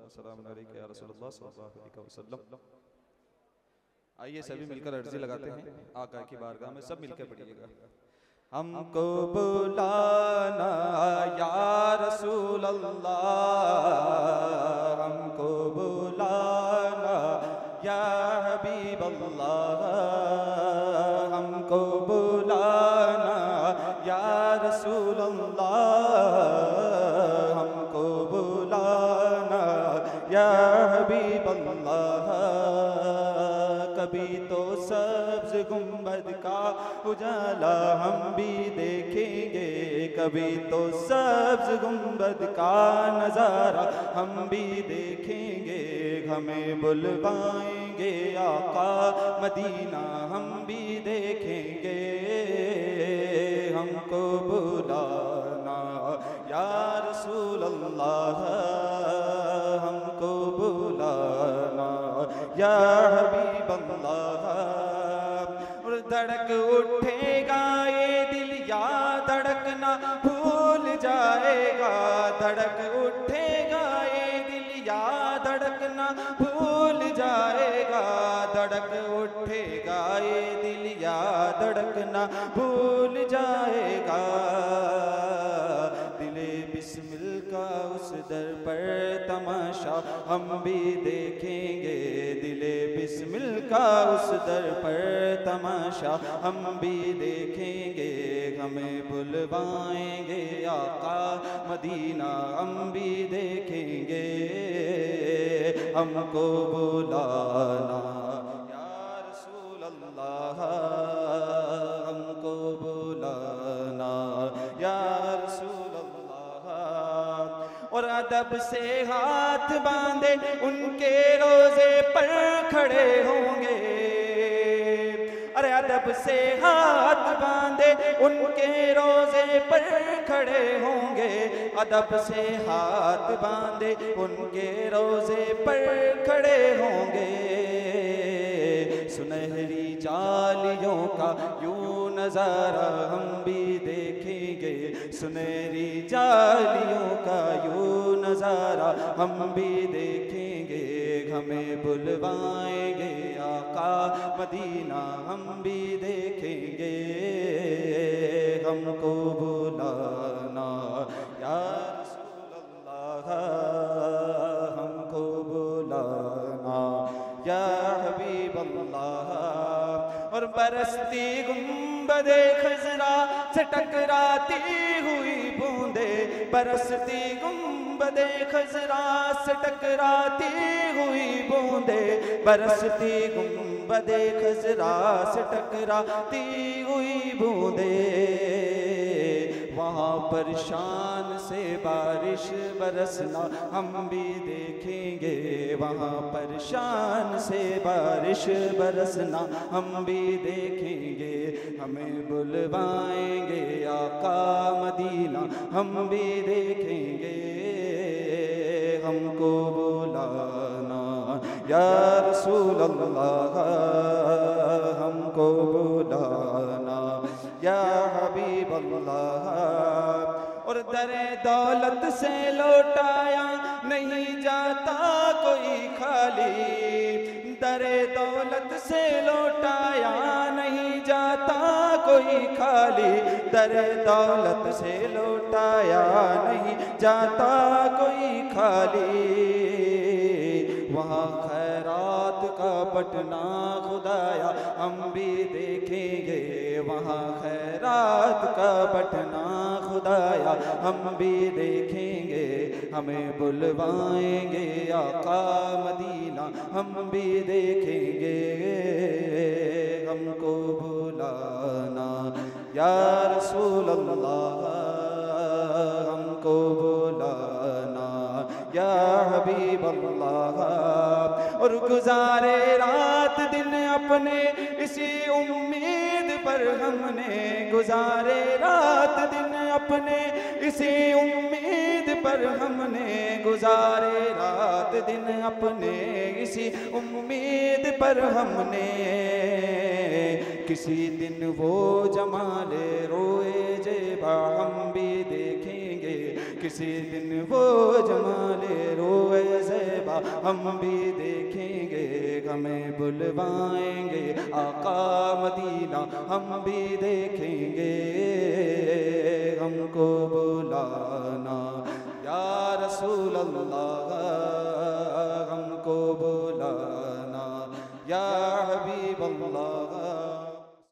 सलामुन अलैका या रसूलल्लाह सल्लल्लाहु अलैहि वसल्लम। आइए सभी मिलकर अर्जी लगाते हैं आका की बारगाह में, सब मिलकर पढ़िएगा। हमको बुलाना या रसूल अल्लाह, हमको बुलाना या हबीब अल्लाह, हमको बुलाना या रसूल अल्लाह, हमको बुलाना या हबीब अल्लाह। कभी तो सब्ज गुंबद का उजाला हम भी देखेंगे, कभी तो सब्ज गुंबद का नज़ारा हम भी देखेंगे। हमें बुलवाएंगे आका मदीना हम भी देखेंगे। हमको बुलाना या रसूल अल्लाह, हमको बुलाना या हबीब अल्लाह। और धड़क उठेगा ये दिल या धड़कना भूल जाएगा, धड़क उठेगा ये दिल या धड़कना भूल जाएगा, धड़क उठेगा ये दिल या धड़कना भूल जाएगा। दिले बिस्मिल का उस दर पर तमाशा हम भी देखेंगे, दिले बिस्मिल का उस दर पर तमाशा हम भी देखेंगे। हमें बुलवाएंगे आका मदीना हम भी देखेंगे। हमको बुलाना या रसूल अल्लाह, हमको बुलाना या रसूल अल्लाह। और अदब से हाथ बांधे उनके रोजे पर खड़े होंगे, अरे अदब से हाथ बांधे उनके रोजे पर खड़े होंगे, अदब से हाथ बांधे उनके रोजे पर खड़े होंगे। सुनहरी जालियों का यूं नज़ारा हम भी देखेंगे, सुनहरी जालियों का यूं नज़ारा हम भी देखेंगे। हमें बुलवाएंगे आका मदीना हम भी देखेंगे। हमको बुलाना या रसूल अल्लाह, हमको बुलाना या हबीब अल्लाह। और बरसती गुंबदे खजरा से टकराती हुई बूंदे, बरसती गुंबदे खजरा से टकराती हुई बूंदे, बरसती गुंबदे खजरा से टकराती हुई बूंदे। वहाँ पर शान से बारिश बरसना हम भी देखेंगे, वहाँ पर शान से बारिश बरसना हम भी देखेंगे। हमें बुलवाएंगे आका मदीना हम भी देखेंगे। हमको बुलाना या रसूल अल्लाह, हमको बुलाना या हबीब अल्लाह। और दरे दौलत से लौटाया नहीं जाता कोई खाली, दरे दौलत से लौटाया नहीं जाता कोई खाली, दरे दौलत से लौटाया नहीं जाता कोई खाली। वहाँ खैरात का पटना खुदाया हम भी देखेंगे, वहाँ खैरात का पटना खुदाया हम भी देखेंगे। हमें बुलवाएंगे आका मदीना हम भी देखेंगे। हमको बुलाना या रसूल अल्लाह, हमको बुलाना या हबीब अल्लाह। और गुजारे रात दिन अपने इसी उम्मीद पर हमने, गुजारे रात दिन अपने इसी उम्मीद पर हमने, गुजारे रात दिन अपने इसी उम्मीद पर हमने। किसी दिन वो जमाले रोए जेबा हम भी देखेंगे, किसी दिन वो जमाले रोए जेबा हम भी देखेंगे, हमें बुलवाएंगे आका मदीना हम भी देखेंगे, हमको बुलाना या रसूल अल्लाह